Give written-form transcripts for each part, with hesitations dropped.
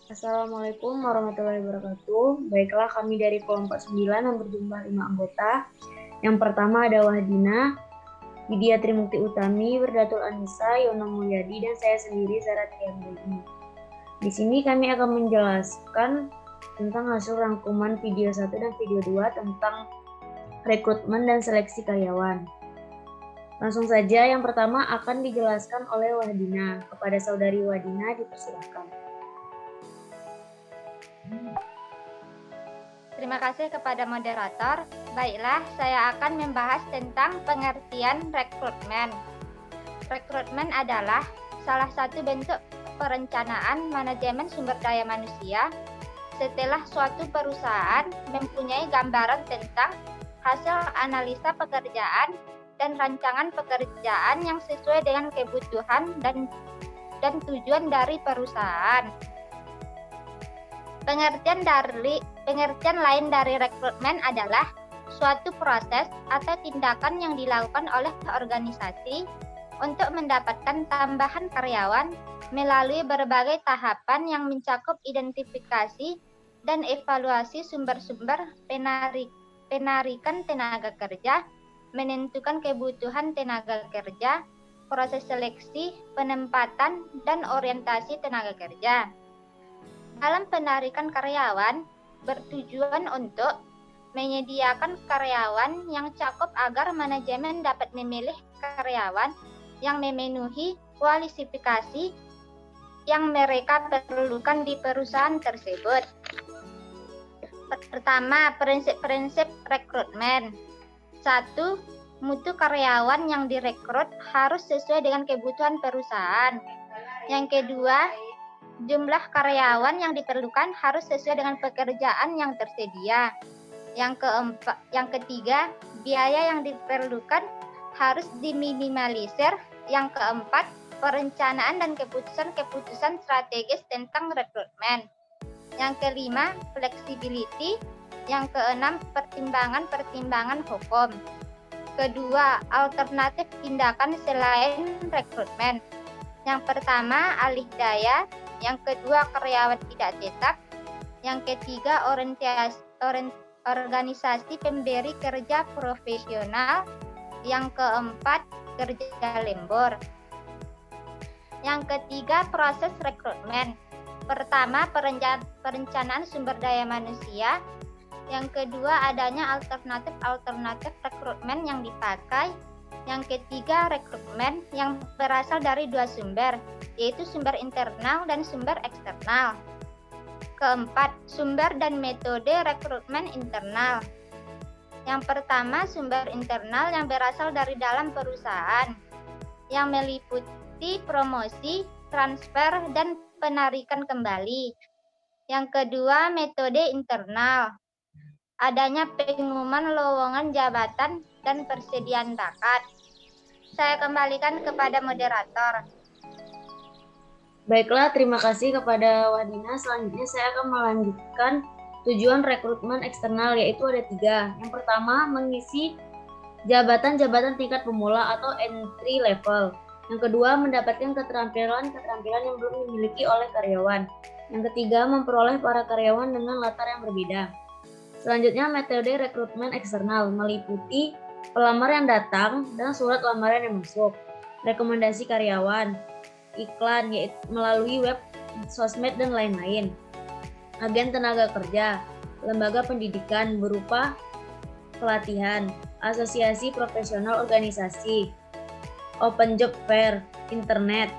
Assalamualaikum warahmatullahi wabarakatuh. Baiklah, kami dari kelompok 9 yang berjumlah 5 anggota. Yang pertama ada Wahdina, Widya Trimukti Utami, Wirdatul Anissa, Yono Mulyadi, dan saya sendiri, Zara Trianggani. Di sini kami akan menjelaskan tentang hasil rangkuman video 1 dan video 2 tentang rekrutmen dan seleksi karyawan. Langsung saja, yang pertama akan dijelaskan oleh Wahdina. Kepada saudari Wahdina, dipersilakan. Terima kasih kepada moderator. Baiklah, saya akan membahas tentang pengertian rekrutmen. Rekrutmen adalah salah satu bentuk perencanaan manajemen sumber daya manusia setelah suatu perusahaan mempunyai gambaran tentang hasil analisa pekerjaan dan rancangan pekerjaan yang sesuai dengan kebutuhan dan tujuan dari perusahaan. Pengertian lain dari rekrutmen adalah suatu proses atau tindakan yang dilakukan oleh organisasi untuk mendapatkan tambahan karyawan melalui berbagai tahapan yang mencakup identifikasi dan evaluasi sumber-sumber penarikan tenaga kerja, menentukan kebutuhan tenaga kerja, proses seleksi, penempatan, dan orientasi tenaga kerja. Dalam penarikan karyawan, bertujuan untuk menyediakan karyawan yang cakup agar manajemen dapat memilih karyawan yang memenuhi kualifikasi yang mereka perlukan di perusahaan tersebut. Pertama, prinsip-prinsip rekrutmen. 1. Mutu karyawan yang direkrut harus sesuai dengan kebutuhan perusahaan. Yang kedua, jumlah karyawan yang diperlukan harus sesuai dengan pekerjaan yang tersedia. Yang ketiga, biaya yang diperlukan harus diminimalisir. Yang keempat, perencanaan dan keputusan strategis tentang rekrutmen. Yang kelima, flexibility. Yang keenam, pertimbangan hukum. Kedua, alternatif tindakan selain rekrutmen. Yang pertama, alih daya. Yang kedua, karyawan tidak tetap. Yang ketiga, organisasi pemberi kerja profesional. Yang keempat, kerja lembur. Yang ketiga, proses rekrutmen. Pertama, perencanaan sumber daya manusia. Yang kedua, adanya alternatif rekrutmen yang dipakai. Yang ketiga, rekrutmen yang berasal dari dua sumber, yaitu sumber internal dan sumber eksternal. Keempat, sumber dan metode rekrutmen internal. Yang pertama, sumber internal yang berasal dari dalam perusahaan, yang meliputi promosi, transfer, dan penarikan kembali. Yang kedua, metode internal. Adanya pengumuman lowongan jabatan dan persediaan bakat. Saya kembalikan kepada moderator. Baiklah, terima kasih kepada Wahdina. Selanjutnya saya akan melanjutkan tujuan rekrutmen eksternal, yaitu ada 3. Yang pertama, mengisi jabatan-jabatan tingkat pemula atau entry level. Yang kedua, mendapatkan keterampilan yang belum dimiliki oleh karyawan. Yang ketiga, memperoleh para karyawan dengan latar yang berbeda. Selanjutnya, metode rekrutmen eksternal meliputi pelamar yang datang dan surat lamaran yang masuk, rekomendasi karyawan, iklan yaitu melalui web, sosmed, dan lain-lain, agen tenaga kerja, lembaga pendidikan berupa pelatihan, asosiasi profesional organisasi, open job fair, internet,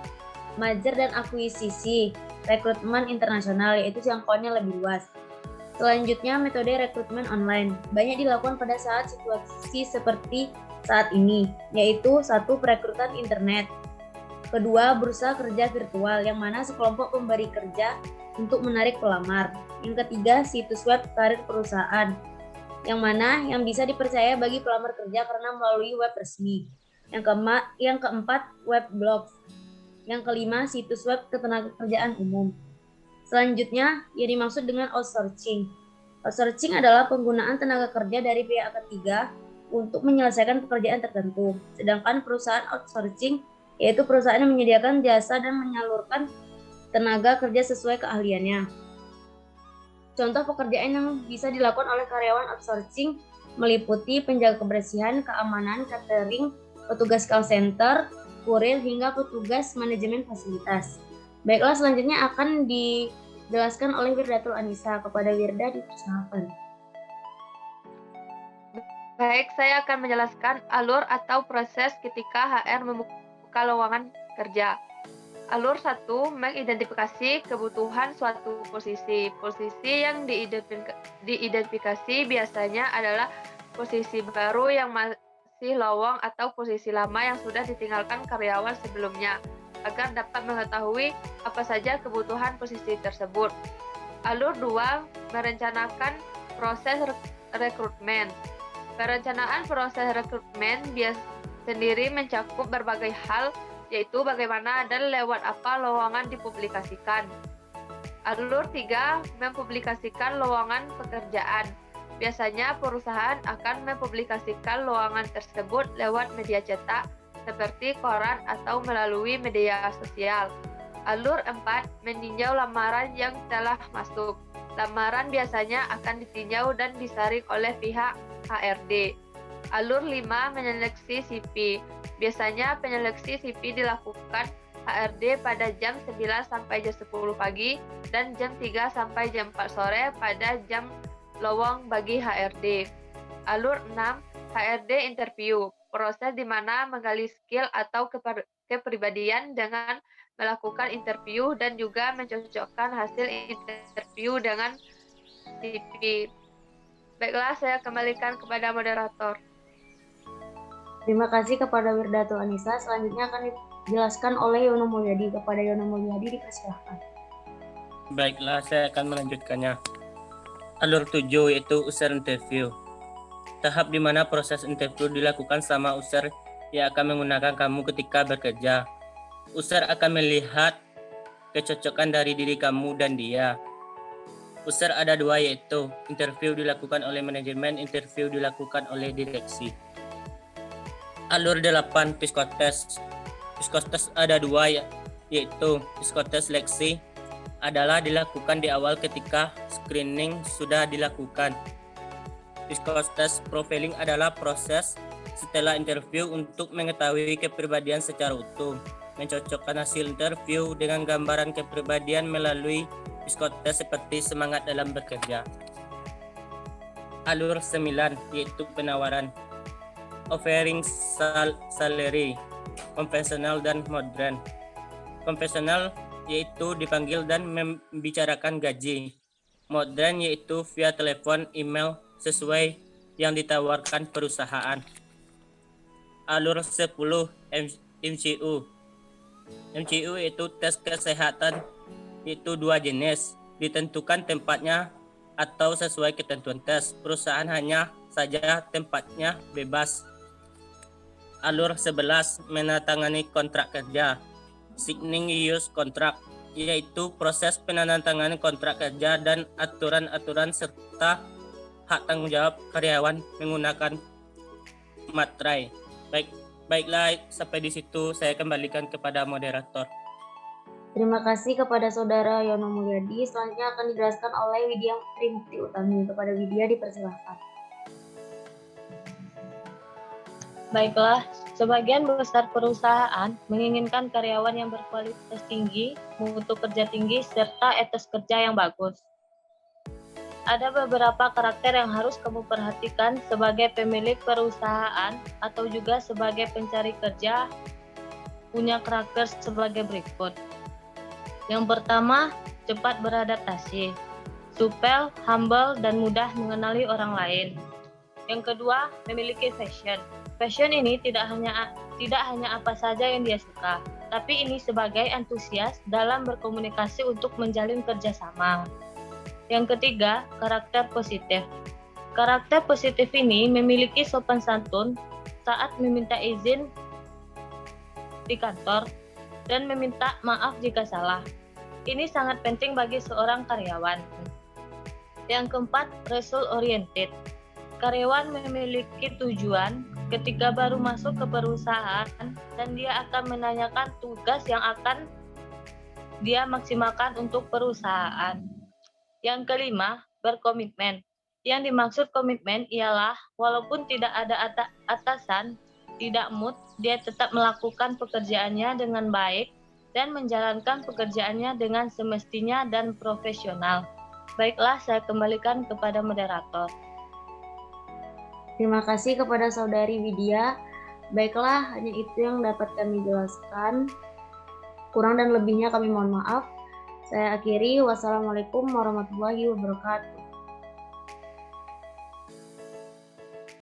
merger dan akuisisi, rekrutmen internasional yaitu jangkauannya lebih luas. Selanjutnya, metode rekrutmen online banyak dilakukan pada saat situasi seperti saat ini, yaitu 1. Perekrutan internet. Kedua, bursa kerja virtual yang mana sekelompok pemberi kerja untuk menarik pelamar. Yang ketiga, situs web karir perusahaan yang mana yang bisa dipercaya bagi pelamar kerja karena melalui web resmi. Yang keempat, web blogs. Yang kelima, situs web ketenagakerjaan umum. Selanjutnya, yang dimaksud dengan outsourcing. Outsourcing adalah penggunaan tenaga kerja dari pihak ketiga untuk menyelesaikan pekerjaan tertentu. Sedangkan perusahaan outsourcing yaitu perusahaan yang menyediakan jasa dan menyalurkan tenaga kerja sesuai keahliannya. Contoh pekerjaan yang bisa dilakukan oleh karyawan outsourcing meliputi penjaga kebersihan, keamanan, catering, petugas call center, kurir, hingga petugas manajemen fasilitas. Baiklah, selanjutnya akan dijelaskan oleh Wirdatul Anissa. Kepada Wirda dipersilakan. Baik, saya akan menjelaskan alur atau proses ketika HR membuka lowongan kerja. Alur 1, mengidentifikasi kebutuhan suatu posisi. Posisi yang diidentifikasi biasanya adalah posisi baru yang masih lowong atau posisi lama yang sudah ditinggalkan karyawan sebelumnya, agar dapat mengetahui apa saja kebutuhan posisi tersebut. Alur 2, merencanakan proses rekrutmen. Perencanaan proses rekrutmen sendiri mencakup berbagai hal, yaitu bagaimana dan lewat apa lowongan dipublikasikan. Alur 3, mempublikasikan lowongan pekerjaan. Biasanya perusahaan akan mempublikasikan lowongan tersebut lewat media cetak seperti koran atau melalui media sosial. Alur 4, meninjau lamaran yang telah masuk. Lamaran biasanya akan ditinjau dan disaring oleh pihak HRD. Alur 5, menyeleksi CV. Biasanya penyeleksi CV dilakukan HRD pada jam 9 sampai jam 10 pagi dan jam 3 sampai jam 4 sore pada jam lowong bagi HRD. Alur 6, HRD interview. Proses di mana menggali skill atau kepribadian dengan melakukan interview dan juga mencocokkan hasil interview dengan CV. Baiklah, saya kembalikan kepada moderator. Terima kasih kepada Wirdatul Anissa. Selanjutnya akan dijelaskan oleh Yono Mulyadi. Kepada Yono Mulyadi dipersilakan. Baiklah, saya akan melanjutkannya. Alur 7 yaitu user interview. Tahap di mana proses interview dilakukan sama user yang akan menggunakan kamu ketika bekerja. User akan melihat kecocokan dari diri kamu dan dia. User ada 2 yaitu interview dilakukan oleh manajemen, interview dilakukan oleh direksi. Alur 8 psikotes. Psikotes ada 2 yaitu psikotes seleksi adalah dilakukan di awal ketika screening sudah dilakukan. Psikotes profiling adalah proses setelah interview untuk mengetahui kepribadian secara utuh, mencocokkan hasil interview dengan gambaran kepribadian melalui psikotes seperti semangat dalam bekerja. Alur 9 yaitu penawaran. Offering salary, konvensional dan modern. Konvensional yaitu dipanggil dan membicarakan gaji. Modern yaitu via telepon, email sesuai yang ditawarkan perusahaan. Alur 10 MCU. MCU yaitu tes kesehatan, yaitu 2 jenis, ditentukan tempatnya atau sesuai ketentuan tes. Perusahaan hanya saja tempatnya bebas. Alur 11 menandatangani kontrak kerja. Signing use contract yaitu proses penandatanganan kontrak kerja dan aturan-aturan serta hak tanggung jawab karyawan menggunakan materai. Baiklah, sampai di situ saya kembalikan kepada moderator. Terima kasih kepada Saudara Yono Mulyadi. Selanjutnya akan dijelaskan oleh Widya Trimukti Utami. Kepada Widya dipersilakan. Baiklah, sebagian besar perusahaan menginginkan karyawan yang berkualitas tinggi, mutu kerja tinggi, serta etos kerja yang bagus. Ada beberapa karakter yang harus kamu perhatikan sebagai pemilik perusahaan atau juga sebagai pencari kerja, punya karakter sebagai berikut. Yang pertama, cepat beradaptasi, supel, humble, dan mudah mengenali orang lain. Yang kedua, memiliki passion. Passion ini tidak hanya apa saja yang dia suka, tapi ini sebagai antusias dalam berkomunikasi untuk menjalin kerjasama. Yang ketiga, karakter positif. Karakter positif ini memiliki sopan santun saat meminta izin di kantor dan meminta maaf jika salah. Ini sangat penting bagi seorang karyawan. Yang keempat, result oriented. Karyawan memiliki tujuan ketika baru masuk ke perusahaan dan dia akan menanyakan tugas yang akan dia maksimalkan untuk perusahaan. Yang kelima, berkomitmen. Yang dimaksud komitmen ialah walaupun tidak ada atasan, tidak mood, dia tetap melakukan pekerjaannya dengan baik dan menjalankan pekerjaannya dengan semestinya dan profesional. Baiklah, saya kembalikan kepada moderator. Terima kasih kepada Saudari Widya. Baiklah, hanya itu yang dapat kami jelaskan. Kurang dan lebihnya kami mohon maaf. Saya akhiri. Wassalamualaikum warahmatullahi wabarakatuh.